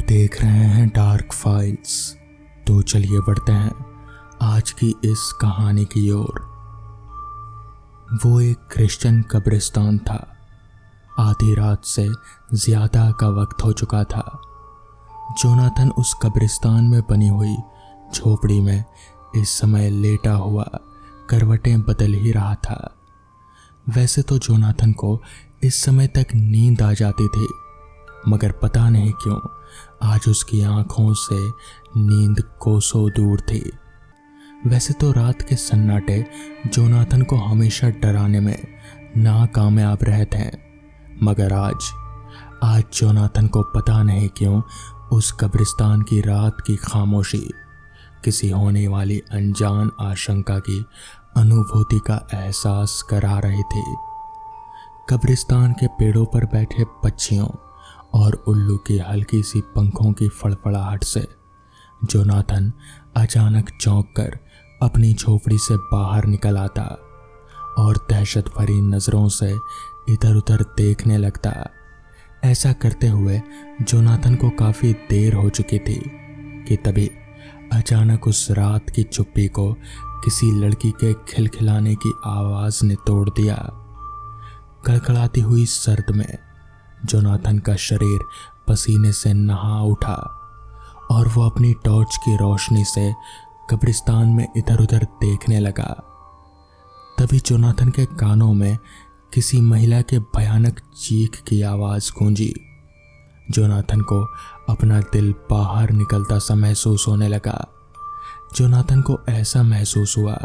देख रहे हैं डार्क फाइल्स। तो चलिए बढ़ते हैं आज की इस कहानी की ओर। वो एक क्रिश्चियन कब्रिस्तान था। आधी रात से ज्यादा का वक्त हो चुका था। जोनाथन उस कब्रिस्तान में बनी हुई झोपड़ी में इस समय लेटा हुआ करवटें बदल ही रहा था। वैसे तो जोनाथन को इस समय तक नींद आ जाती थी, मगर पता नहीं क्यों आज उसकी आंखों से नींद कोसों दूर थी। वैसे तो रात के सन्नाटे जोनाथन को हमेशा डराने में नाकामयाब रहे थे, मगर आज जोनाथन को पता नहीं क्यों उस कब्रिस्तान की रात की खामोशी किसी होने वाली अनजान आशंका की अनुभूति का एहसास करा रही थी। कब्रिस्तान के पेड़ों पर बैठे पक्षियों और उल्लू की हल्की सी पंखों की फड़फड़ाहट से जोनाथन अचानक चौंक कर अपनी झोपड़ी से बाहर निकल आता और दहशत भरी नजरों से इधर उधर देखने लगता। ऐसा करते हुए जोनाथन को काफी देर हो चुकी थी कि तभी अचानक उस रात की चुप्पी को किसी लड़की के खिलखिलाने की आवाज ने तोड़ दिया। कड़कड़ाती हुई सर्द में जोनाथन का शरीर पसीने से नहा उठा और वो अपनी टॉर्च की रोशनी से कब्रिस्तान में इधर उधर देखने लगा। तभी जोनाथन के कानों में किसी महिला के भयानक चीख की आवाज गूंजी। जोनाथन को अपना दिल बाहर निकलता सा महसूस होने लगा। जोनाथन को ऐसा महसूस हुआ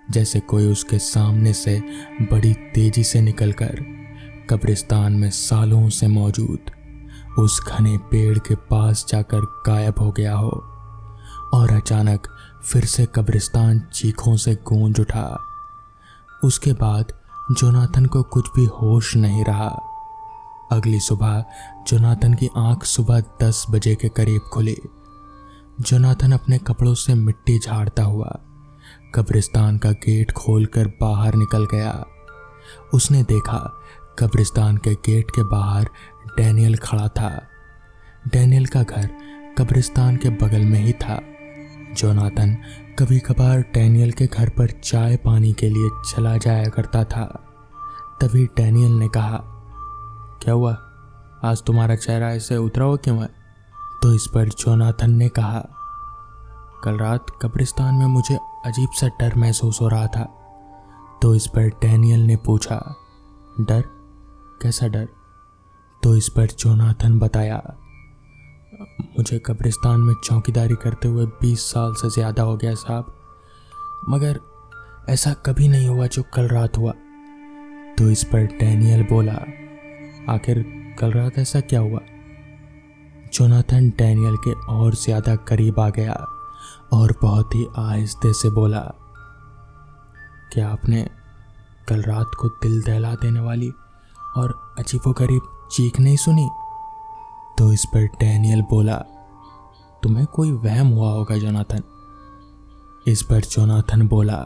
जैसे कोई उसके सामने से बड़ी तेजी से निकलकर कब्रिस्तान में सालों से मौजूद उस घने पेड़ के पास जाकर गायब हो गया हो। और अचानक फिर से कब्रिस्तान चीखों से गूंज उठा। उसके बाद जोनाथन को कुछ भी होश नहीं रहा। अगली सुबह जोनाथन की आंख सुबह 10 बजे के करीब खुली। जोनाथन अपने कपड़ों से मिट्टी झाड़ता हुआ कब्रिस्तान का गेट खोलकर बाहर निकल गया। उसने देखा कब्रिस्तान के गेट के बाहर डैनियल खड़ा था। डैनियल का घर कब्रिस्तान के बगल में ही था। जोनाथन कभी कभार डैनियल के घर पर चाय पानी के लिए चला जाया करता था। तभी डैनियल ने कहा, क्या हुआ, आज तुम्हारा चेहरा ऐसे उतरा हुआ क्यों है? तो इस पर जोनाथन ने कहा, कल रात कब्रिस्तान में मुझे अजीब सा डर महसूस हो रहा था। तो इस पर डैनियल ने पूछा, डर? कैसा डर? तो इस पर जोनाथन बताया, मुझे कब्रिस्तान में चौकीदारी करते हुए 20 साल से ज़्यादा हो गया साहब, मगर ऐसा कभी नहीं हुआ जो कल रात हुआ। तो इस पर डैनियल बोला, आखिर कल रात ऐसा क्या हुआ? जोनाथन डैनियल के और ज़्यादा करीब आ गया और बहुत ही आहिस्ते से बोला, क्या आपने कल रात को दिल दहला देने वाली और अजीबोगरीब चीख नहीं सुनी? तो इस पर डैनियल बोला, तुम्हें कोई वहम हुआ होगा जोनाथन। इस पर जोनाथन बोला,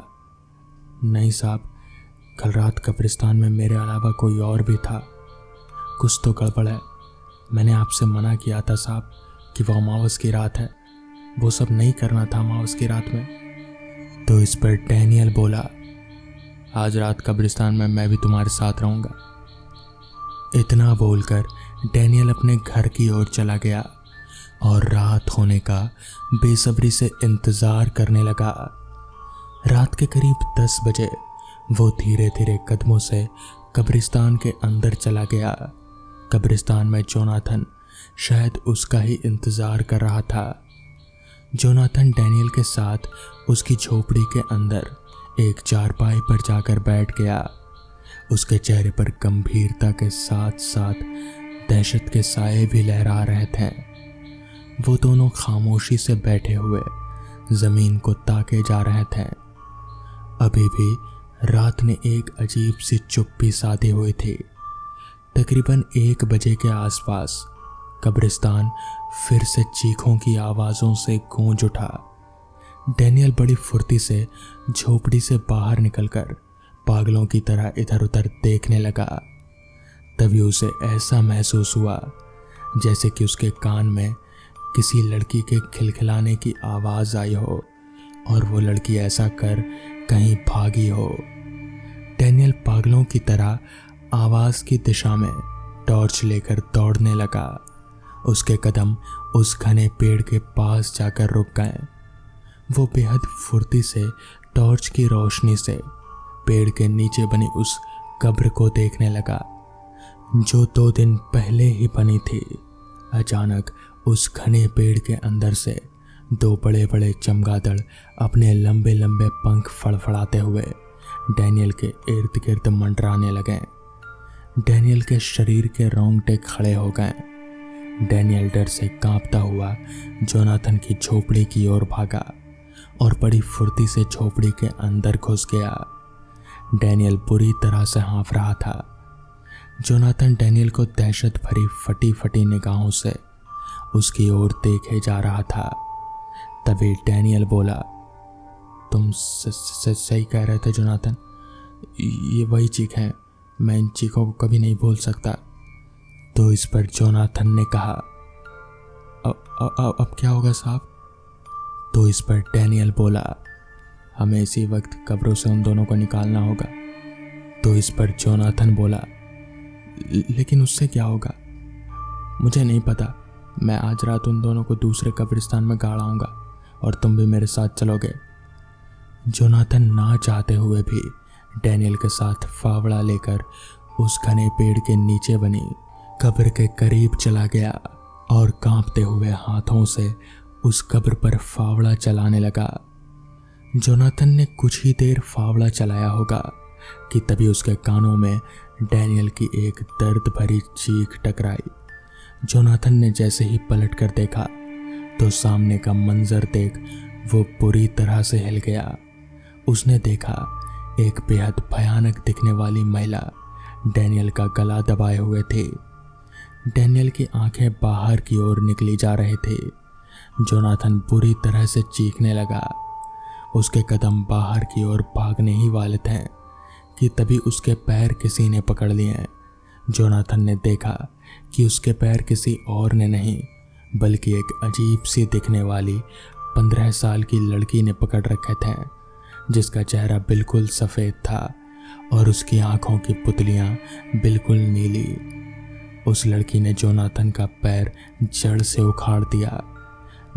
नहीं साहब, कल रात कब्रिस्तान में मेरे अलावा कोई और भी था। कुछ तो गड़बड़ है। मैंने आपसे मना किया था साहब कि वह अमावस की रात है, वो सब नहीं करना था अमावस की रात में। तो इस पर डैनियल बोला, आज रात कब्रिस्तान में मैं भी तुम्हारे साथ रहूंगा। इतना बोलकर डैनियल अपने घर की ओर चला गया और रात होने का बेसब्री से इंतजार करने लगा। रात के करीब 10 बजे वो धीरे धीरे कदमों से कब्रिस्तान के अंदर चला गया। कब्रिस्तान में जोनाथन शायद उसका ही इंतजार कर रहा था। जोनाथन डैनियल के साथ उसकी झोपड़ी के अंदर एक चारपाई पर जाकर बैठ गया। उसके चेहरे पर गंभीरता के साथ साथ दहशत के साए भी लहरा रहे थे। वो दोनों खामोशी से बैठे हुए जमीन को ताके जा रहे थे। अभी भी रात ने एक अजीब सी चुप्पी साधी हुई थी। तकरीबन 1 बजे के आसपास कब्रिस्तान फिर से चीखों की आवाज़ों से गूंज उठा। डैनियल बड़ी फुर्ती से झोपड़ी से बाहर निकलकर पागलों की तरह इधर उधर देखने लगा। तभी उसे ऐसा महसूस हुआ जैसे कि उसके कान में किसी लड़की के खिलखिलाने की आवाज़ आई हो और वो लड़की ऐसा कर कहीं भागी हो। डैनियल पागलों की तरह आवाज़ की दिशा में टॉर्च लेकर दौड़ने लगा। उसके कदम उस घने पेड़ के पास जाकर रुक गए। वो बेहद फुर्ती से टॉर्च की रोशनी से पेड़ के नीचे बनी उस कब्र को देखने लगा जो 2 दिन पहले ही बनी थी। अचानक उस घने पेड़ के अंदर से 2 बड़े बड़े चमगादड़ अपने लंबे लंबे पंख फड़फड़ाते हुए डैनियल के इर्द गिर्द मंडराने लगे। डैनियल के शरीर के रोंगटे खड़े हो गए। डैनियल डर से कांपता हुआ जोनाथन की झोपड़ी की ओर भागा और बड़ी फुर्ती से झोपड़ी के अंदर घुस गया। डैनियल बुरी तरह से हाँफ रहा था। जोनाथन डैनियल को दहशत भरी फटी फटी निगाहों से उसकी ओर देखे जा रहा था। तभी डैनियल बोला, तुम सही कह रहे थे जोनाथन, ये वही चीख है, मैं इन चीखों को कभी नहीं भूल सकता। तो इस पर जोनाथन ने कहा, अब क्या होगा साहब? तो इस पर डैनियल बोला, हमें इसी वक्त कब्रों से उन दोनों को निकालना होगा। तो इस पर जोनाथन बोला, लेकिन उससे क्या होगा? मुझे नहीं पता, मैं आज रात उन दोनों को दूसरे कब्रिस्तान में गाड़ आऊंगा और तुम भी मेरे साथ चलोगे। जोनाथन ना चाहते हुए भी डैनियल के साथ फावड़ा लेकर उस घने पेड़ के नीचे बनी कब्र के करीब चला गया और कांपते हुए हाथों से उस कब्र पर फावड़ा चलाने लगा। जोनाथन ने कुछ ही देर फावड़ा चलाया होगा कि तभी उसके कानों में डैनियल की एक दर्द भरी चीख टकराई। जोनाथन ने जैसे ही पलट कर देखा तो सामने का मंजर देख वो बुरी तरह से हिल गया। उसने देखा एक बेहद भयानक दिखने वाली महिला डैनियल का गला दबाए हुए थी। डैनियल की आंखें बाहर की ओर निकली जा रहे थे। जोनाथन बुरी तरह से चीखने लगा। उसके कदम बाहर की ओर भागने ही वाले थे कि तभी उसके पैर किसी ने पकड़ लिए। जोनाथन ने देखा कि उसके पैर किसी और ने नहीं बल्कि एक अजीब सी दिखने वाली 15 साल की लड़की ने पकड़ रखे थे, जिसका चेहरा बिल्कुल सफ़ेद था और उसकी आंखों की पुतलियां बिल्कुल नीली। उस लड़की ने जोनाथन का पैर जड़ से उखाड़ दिया।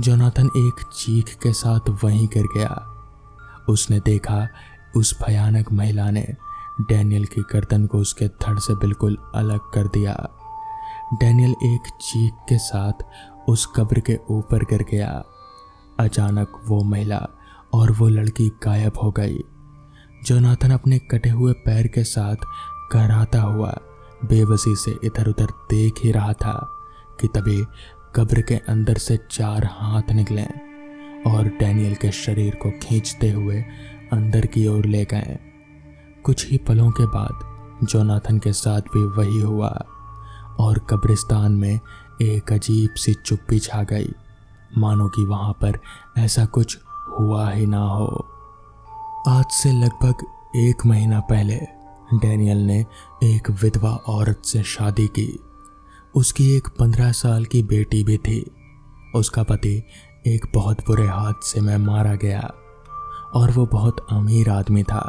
जोनाथन एक चीख के साथ वहीं गिर गया। उसने देखा उस भयानक महिला ने डैनियल की गर्दन को उसके धड़ से बिल्कुल अलग कर दिया। डैनियल एक चीख के साथ उस कब्र के ऊपर गिर गया। अचानक वो महिला और वो लड़की गायब हो गई। जोनाथन अपने कटे हुए पैर के साथ कराहता हुआ बेबसी से इधर उधर देख ही रहा था कि तभी कब्र के अंदर से 4 हाथ निकले और डैनियल के शरीर को खींचते हुए अंदर की ओर ले गए। कुछ ही पलों के बाद जोनाथन के साथ भी वही हुआ और कब्रिस्तान में एक अजीब सी चुप्पी छा गई, मानो कि वहां पर ऐसा कुछ हुआ ही ना हो। आज से लगभग 1 महीना पहले डैनियल ने एक विधवा औरत से शादी की। उसकी एक 15 साल की बेटी भी थी। उसका पति एक बहुत बुरे हादसे में मारा गया और वो बहुत अमीर आदमी था,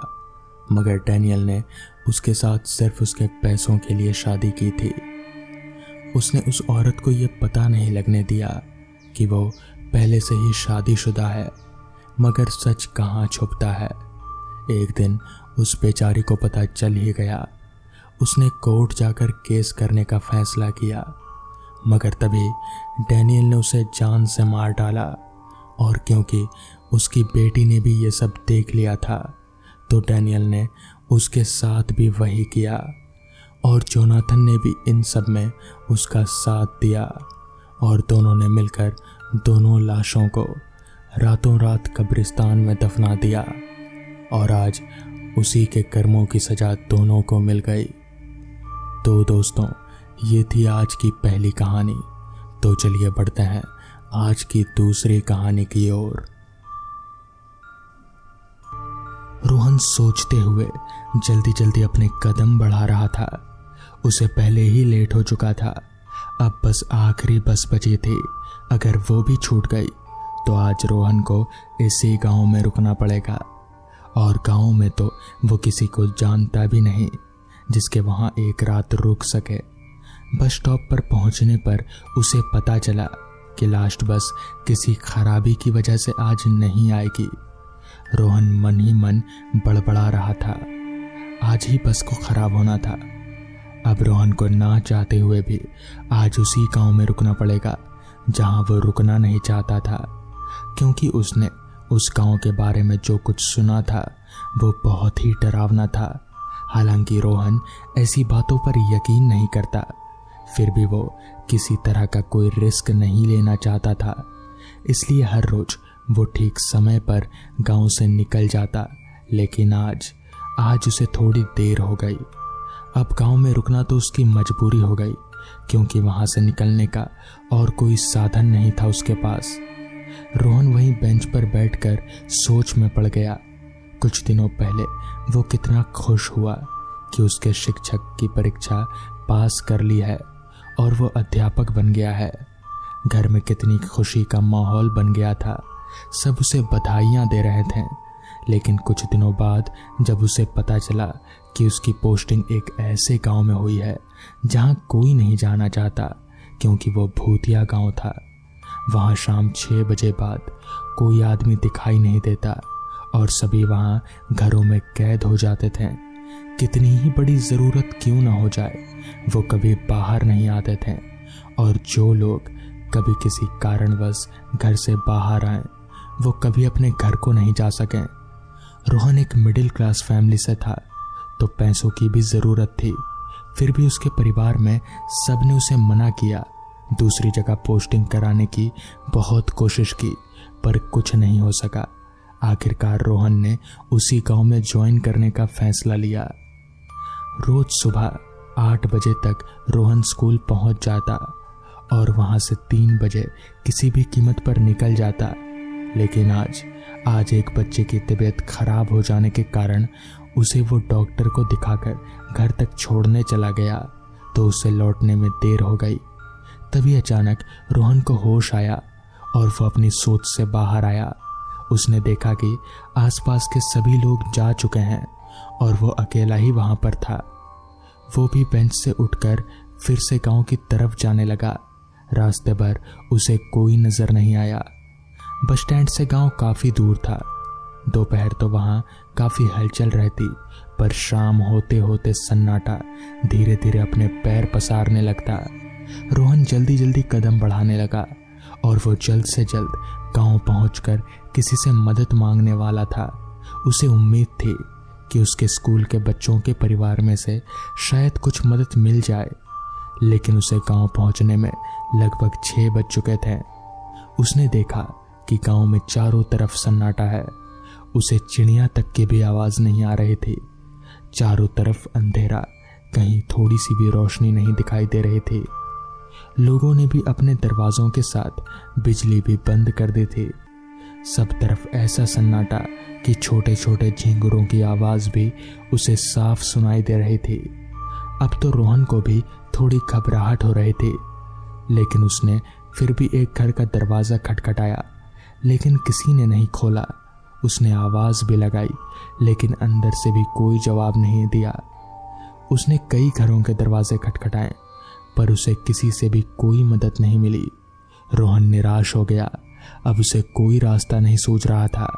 मगर डैनियल ने उसके साथ सिर्फ उसके पैसों के लिए शादी की थी। उसने उस औरत को ये पता नहीं लगने दिया कि वो पहले से ही शादीशुदा है, मगर सच कहाँ छुपता है। एक दिन उस बेचारी को पता चल ही गया। उसने कोर्ट जाकर केस करने का फैसला किया, मगर तभी डैनियल ने उसे जान से मार डाला। और क्योंकि उसकी बेटी ने भी ये सब देख लिया था, तो डैनियल ने उसके साथ भी वही किया और जोनाथन ने भी इन सब में उसका साथ दिया और दोनों ने मिलकर दोनों लाशों को रातों रात कब्रिस्तान में दफना दिया और आज उसी के कर्मों की सजा दोनों को मिल गई। तो दोस्तों, ये थी आज की पहली कहानी। तो चलिए बढ़ते हैं आज की दूसरी कहानी की ओर। रोहन सोचते हुए जल्दी जल्दी अपने कदम बढ़ा रहा था। उसे पहले ही लेट हो चुका था। अब बस आखिरी बस बची थी। अगर वो भी छूट गई तो आज रोहन को इसी गांव में रुकना पड़ेगा। और गांव में तो वो किसी को जानता भी नहीं जिसके वहां एक रात रुक सके। बस स्टॉप पर पहुंचने पर उसे पता चला कि लास्ट बस किसी खराबी की वजह से आज नहीं आएगी। रोहन मन ही मन बड़बड़ा रहा था, आज ही बस को खराब होना था। अब रोहन को ना चाहते हुए भी आज उसी गांव में रुकना पड़ेगा जहां वो रुकना नहीं चाहता था, क्योंकि उसने उस गांव के बारे में जो कुछ सुना था वो बहुत ही डरावना था। हालांकि रोहन ऐसी बातों पर यकीन नहीं करता, फिर भी वो किसी तरह का कोई रिस्क नहीं लेना चाहता था। इसलिए हर रोज वो ठीक समय पर गांव से निकल जाता। लेकिन आज उसे थोड़ी देर हो गई। अब गांव में रुकना तो उसकी मजबूरी हो गई, क्योंकि वहां से निकलने का और कोई साधन नहीं था उसके पास। रोहन वहीं बेंच पर बैठकर सोच में पड़ गया। कुछ दिनों पहले वो कितना खुश हुआ कि उसके शिक्षक की परीक्षा पास कर ली है और वो अध्यापक बन गया है। घर में कितनी खुशी का माहौल बन गया था, सब उसे बधाइयां दे रहे थे। लेकिन कुछ दिनों बाद जब उसे पता चला कि उसकी पोस्टिंग एक ऐसे गांव में हुई है जहां कोई नहीं जाना चाहता, क्योंकि वो भूतिया गांव था। वहां शाम 6 बजे बाद कोई आदमी दिखाई नहीं देता और सभी वहां घरों में कैद हो जाते थे। कितनी ही बड़ी जरूरत क्यों ना हो जाए, वो कभी बाहर नहीं आते थे। और जो लोग कभी किसी कारणवश घर से बाहर आए वो कभी अपने घर को नहीं जा सके। रोहन एक मिडिल क्लास फैमिली से था, तो पैसों की भी जरूरत थी। फिर भी उसके परिवार में सबने उसे मना किया। दूसरी जगह पोस्टिंग कराने की बहुत कोशिश की, पर कुछ नहीं हो सका। आखिरकार रोहन ने उसी गांव में ज्वाइन करने का फैसला लिया। रोज सुबह 8 बजे तक रोहन स्कूल पहुंच जाता और वहां से 3 बजे किसी भी कीमत पर निकल जाता। लेकिन आज एक बच्चे की तबीयत खराब हो जाने के कारण उसे वो डॉक्टर को दिखाकर घर तक छोड़ने चला गया, तो उसे लौटने में देर हो गई। तभी अचानक रोहन को होश आया और वो अपनी सोच से बाहर आया। उसने देखा कि आसपास के सभी लोग जा चुके हैं और वो अकेला ही वहां पर था। वो भी बेंच से उठकर फिर से गांव की तरफ जाने लगा। रास्ते भर उसे कोई नजर नहीं आया। बस स्टैंड से गांव काफी दूर था। दोपहर तो वहां काफी हलचल रहती, पर शाम होते होते सन्नाटा धीरे धीरे अपने पैर पसारने लगता। रोहन जल्दी जल्दी कदम बढ़ाने लगा और वो जल्द से जल्द गांव पहुंचकर किसी से मदद मांगने वाला था। उसे उम्मीद थी कि उसके स्कूल के बच्चों के परिवार में से शायद कुछ मदद मिल जाए, लेकिन उसे गांव पहुंचने में लगभग 6 बज चुके थे। उसने देखा कि गांव में चारों तरफ सन्नाटा है। उसे चिड़िया तक की भी आवाज नहीं आ रही थी। चारों तरफ अंधेरा, कहीं थोड़ी सी भी रोशनी नहीं दिखाई दे रही थी। लोगों ने भी अपने दरवाजों के साथ बिजली भी बंद कर दी थी। सब तरफ ऐसा सन्नाटा कि छोटे छोटे झींगुरों की आवाज भी उसे साफ सुनाई दे रही थी। अब तो रोहन को भी थोड़ी घबराहट हो रही थी, लेकिन उसने फिर भी एक घर का दरवाजा खटखटाया, लेकिन किसी ने नहीं खोला। उसने आवाज भी लगाई, लेकिन अंदर से भी कोई जवाब नहीं दिया। उसने कई घरों के दरवाजे खटखटाए, पर उसे किसी से भी कोई मदद नहीं मिली। रोहन निराश हो गया। अब उसे कोई रास्ता नहीं सूझ रहा था।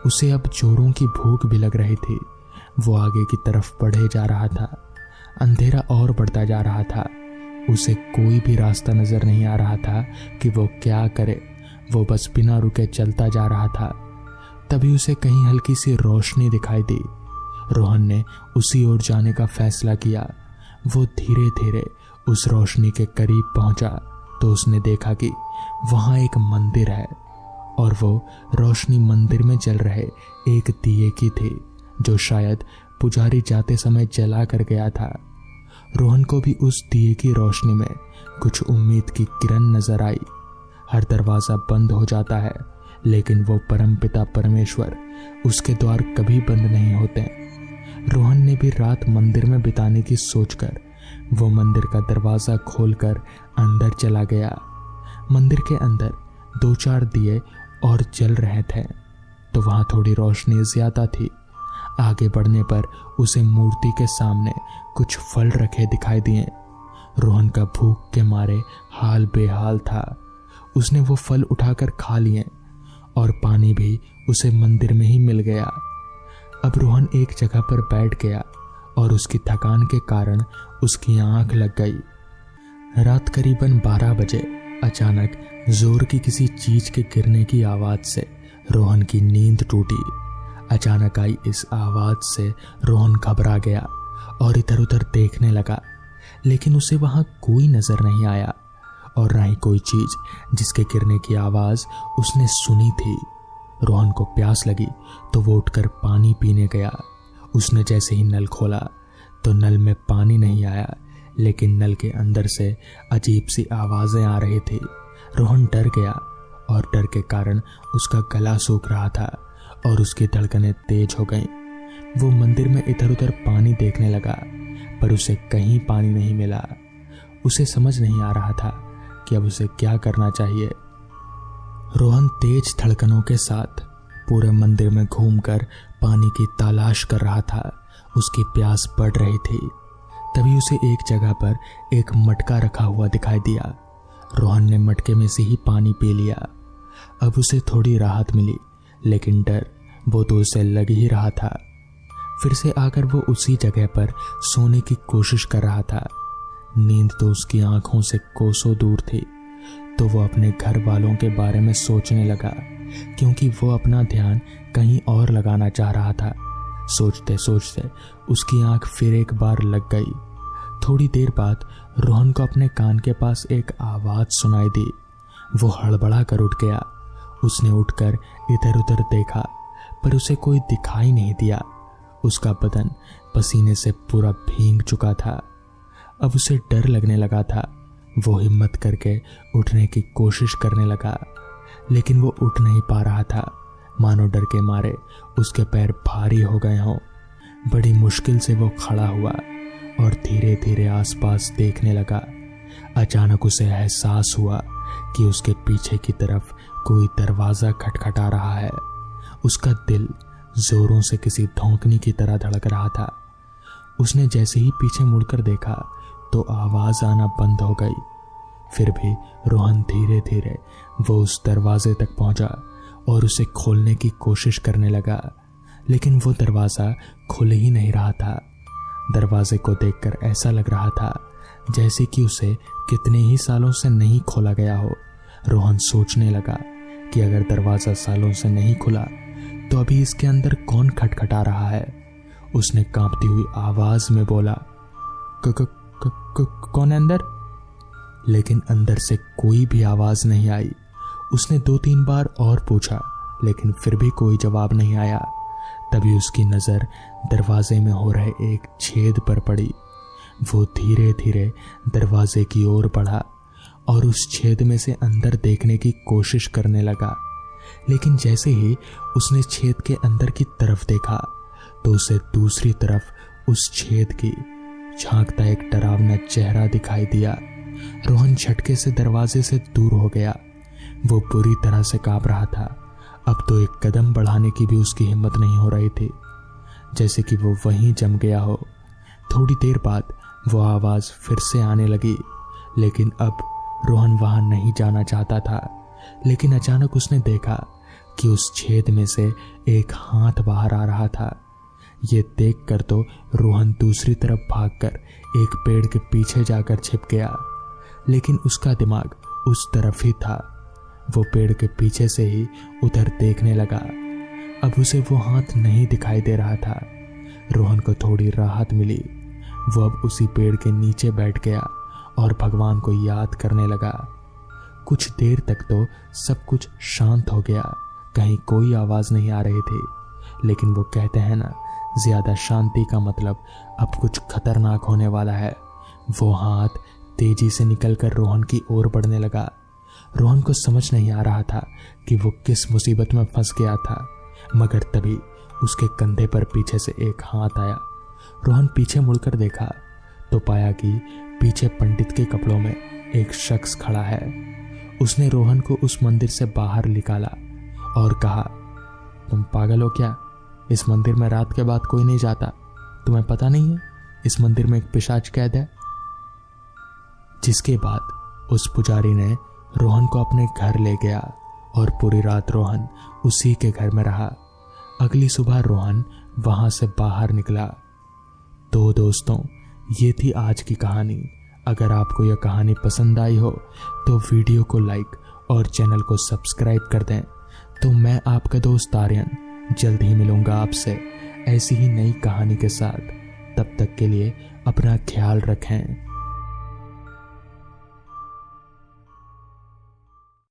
उसे अब जोरों की भूख भी लग रही थी। वो आगे की तरफ बढ़े जा रहा था। अंधेरा और बढ़ता जा रहा था। उसे कोई भी रास्ता नजर नहीं आ रहा था कि वो क्या करे। वो बस बिना रुके चलता जा रहा था। तभी उसे कहीं हल्की सी रोशनी दिखाई दी। रोहन ने उसी ओर जाने का फैसला किया। वो धीरे धीरे उस रोशनी के करीब पहुंचा तो उसने देखा कि वहां एक मंदिर है और वो रोशनी मंदिर में जल रहे एक दिए की थी, जो शायद पुजारी जाते समय जला कर गया था। रोहन को भी उस दिए की रोशनी में कुछ उम्मीद की किरण नजर आई। हर दरवाजा बंद हो जाता है, लेकिन वो परमपिता परमेश्वर, उसके द्वार कभी बंद नहीं होते। रोहन ने भी रात मंदिर में बिताने की सोचकर वो मंदिर का दरवाज़ा खोलकर अंदर चला गया। मंदिर के अंदर 2-4 दिए और जल रहे थे, तो वहाँ थोड़ी रोशनी ज़्यादा थी। आगे बढ़ने पर उसे मूर्ति के सामने कुछ फल रखे दिखाई दिए। रोहन का भूख के मारे हाल बेहाल था। उसने वो फल उठाकर खा लिए और पानी भी उसे मंदिर में ही मिल गया। अब रोहन एक जगह पर बैठ गया और उसकी थकान के कारण उसकी आंख लग गई। रात करीबन 12 बजे अचानक जोर की किसी चीज के गिरने की आवाज से रोहन की नींद टूटी। अचानक आई इस आवाज से रोहन घबरा गया और इधर उधर देखने लगा, लेकिन उसे वहां कोई नजर नहीं आया और ना ही कोई चीज जिसके गिरने की आवाज उसने सुनी थी। रोहन को प्यास लगी तो वो उठकर पानी पीने गया। उसने जैसे ही नल खोला तो नल में पानी नहीं आया, लेकिन नल के अंदर से अजीब सी आवाजें आ रही थी। रोहन डर गया और डर के कारण उसका गला सूख रहा था और उसकी धड़कनें तेज हो गईं। वो मंदिर में इधर उधर पानी देखने लगा, पर उसे कहीं पानी नहीं मिला। उसे समझ नहीं आ रहा था कि अब उसे क्या करना चाहिए। रोहन तेज धड़कनों के साथ पूरे मंदिर में घूमकर पानी की तलाश कर रहा था। उसकी प्यास बढ़ रही थी। तभी उसे एक जगह पर एक मटका रखा हुआ दिखाई दिया। रोहन ने मटके में से ही पानी पी लिया। अब उसे थोड़ी राहत मिली, लेकिन डर वो तो उसे लग ही रहा था। फिर से आकर वो उसी जगह पर सोने की कोशिश कर रहा था। नींद तो उसकी आंखों से कोसों दूर थी, तो वो अपने घर वालों के बारे में सोचने लगा, क्योंकि वो अपना ध्यान कहीं और लगाना चाह रहा था। सोचते सोचते उसकी आंख फिर एक बार लग गई। थोड़ी देर बाद रोहन को अपने कान के पास एक आवाज सुनाई दी। वो हड़बड़ा कर उठ गया। उसने उठकर इधर उधर देखा, पर उसे कोई दिखाई नहीं दिया। उसका बदन पसीने से पूरा भीग चुका था। अब उसे डर लगने लगा था। वो हिम्मत करके उठने की कोशिश करने लगा, लेकिन वो उठ नहीं पा रहा था, मानो डर के मारे उसके पैर भारी हो गए हों। बड़ी मुश्किल से वो खड़ा हुआ और धीरे धीरे आसपास देखने लगा। अचानक उसे एहसास हुआ कि उसके पीछे की तरफ कोई दरवाजा खटखटा रहा है। उसका दिल जोरों से किसी धौंकनी की तरह धड़क रहा था। उसने जैसे ही पीछे मुड़कर देखा तो आवाज आना बंद हो गई। फिर भी रोहन धीरे धीरे वो उस दरवाजे तक पहुंचा और उसे खोलने की कोशिश करने लगा, लेकिन वो दरवाजा खुल ही नहीं रहा था। दरवाजे को देखकर ऐसा लग रहा था जैसे कि उसे कितने ही सालों से नहीं खोला गया हो। रोहन सोचने लगा कि अगर दरवाजा सालों से नहीं खुला तो अभी इसके अंदर कौन खटखटा रहा है। उसने कांपती हुई आवाज में बोला, कौन है अंदर? लेकिन अंदर से कोई भी आवाज नहीं आई। उसने 2-3 बार और पूछा, लेकिन फिर भी कोई जवाब नहीं आया। तभी उसकी नजर दरवाजे में हो रहे एक छेद पर पड़ी। वो धीरे धीरे दरवाजे की ओर बढ़ा और उस छेद में से अंदर देखने की कोशिश करने लगा, लेकिन जैसे ही उसने छेद के अंदर की तरफ देखा तो उसे दूसरी तरफ उस छेद की झांकता एक डरावना चेहरा दिखाई दिया। रोहन झटके से दरवाजे से दूर हो गया। वो बुरी तरह से कांप रहा था। अब तो एक कदम बढ़ाने की भी उसकी हिम्मत नहीं हो रही थी, जैसे कि वो वहीं जम गया हो। थोड़ी देर बाद वो आवाज फिर से आने लगी, लेकिन अब रोहन वहां नहीं जाना चाहता था। लेकिन अचानक उसने देखा कि उस छेद में से एक हाथ बाहर आ रहा था। ये देखकर तो रोहन दूसरी तरफ भागकर एक पेड़ के पीछे जाकर छिप गया, लेकिन उसका दिमाग उस तरफ ही था। वो पेड़ के पीछे से ही उधर देखने लगा। अब उसे वो हाथ नहीं दिखाई दे रहा था। रोहन को थोड़ी राहत मिली। वो अब उसी पेड़ के नीचे बैठ गया और भगवान को याद करने लगा। कुछ देर तक तो सब कुछ शांत हो गया। कहीं कोई आवाज नहीं आ रही थी, लेकिन वो कहते हैं ना, ज्यादा शांति का मतलब अब कुछ खतरनाक होने वाला है। वो हाथ तेजी से निकलकर रोहन की ओर बढ़ने लगा। रोहन को समझ नहीं आ रहा था कि वो किस मुसीबत में फंस गया था, मगर तभी उसके कंधे पर पीछे से एक हाथ आया। रोहन पीछे मुड़कर देखा तो पाया कि पीछे पंडित के कपड़ों में एक शख्स खड़ा है। उसने रोहन को उस मंदिर से बाहर निकाला और कहा, तुम पागल हो क्या? इस मंदिर में रात के बाद कोई नहीं जाता। तुम्हें पता नहीं है इस मंदिर में एक पिशाच कैद है? जिसके बाद उस पुजारी ने रोहन को अपने घर ले गया और पूरी रात रोहन उसी के घर में रहा। अगली सुबह रोहन वहां से बाहर निकला। तो दोस्तों, ये थी आज की कहानी। अगर आपको यह कहानी पसंद आई हो तो वीडियो को लाइक और चैनल को सब्सक्राइब कर दें। तो मैं आपका दोस्त आर्यन जल्द ही मिलूंगा आपसे ऐसी ही नई कहानी के साथ। तब तक के लिए अपना ख्याल रखें।